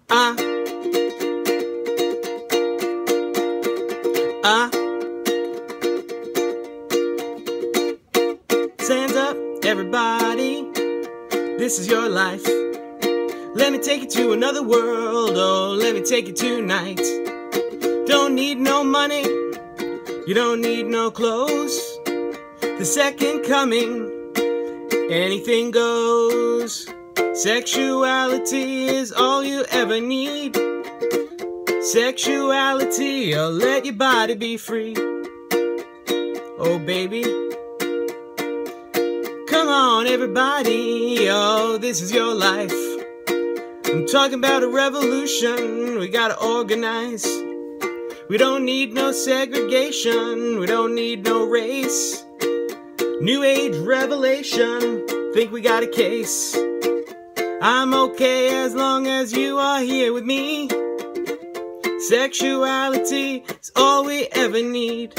Ah, ah. Stand up, everybody. This is your life. Let me take you to another world. Oh, let me take you tonight. Don't need no money. You don't need no clothes. The second coming, anything goes. Sexuality is all you ever need. Sexuality, oh, let your body be free. Oh, baby. Come on, everybody. Oh, this is your life. I'm talking about a revolution. We gotta organize. We don't need no segregation. We don't need no race. New age revelation. Think we got a case. I'm okay as long as you are here with me. Sexuality is all we ever need.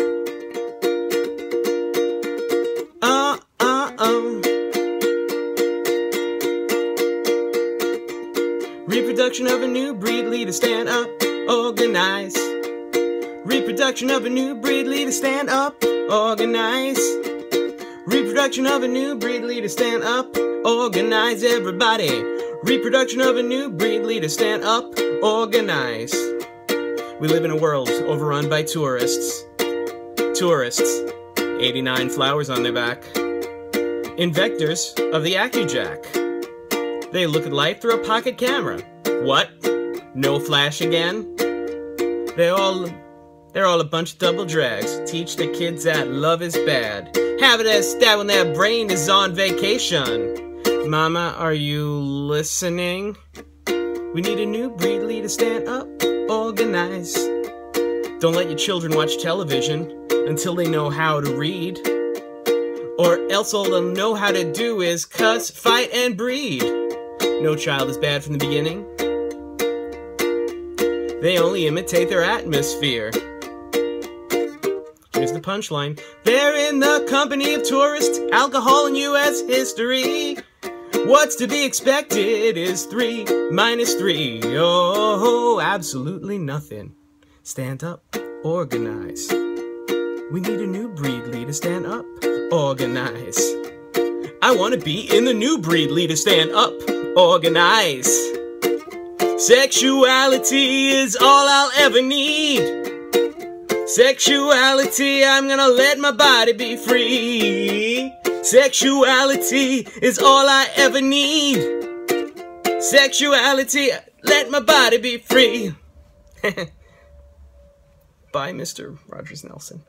Reproduction of a new breed, leader, stand up, organize. Reproduction of a new breed, leader, stand up, organize. Reproduction of a new breed, leader, stand up, organize, everybody. Reproduction of a new breed, leader, stand up, organize. We live in a world overrun by tourists. Tourists, 89 flowers on their back. Invectors of the AccuJack. They look at life through a pocket camera. What? No flash again? They're all a bunch of double drags. Teach the kids that love is bad. Have it as that when their brain is on vacation. Mama, are you listening? We need a new breed, leader, stand up, organize. Don't let your children watch television until they know how to read. Or else all they'll know how to do is cuss, fight, and breed. No child is bad from the beginning. They only imitate their atmosphere. Here's the punchline. They're in the company of tourists, alcohol, and U.S. history. What's to be expected is 3 minus 3. Oh, absolutely nothing. Stand up, organize. We need a new breed, leader, stand up, organize. I want to be in the new breed, leader, stand up, organize. Sexuality is all I'll ever need. Sexuality, I'm gonna let my body be free. Sexuality is all I ever need. Sexuality, let my body be free. Bye, Mr. Rogers Nelson.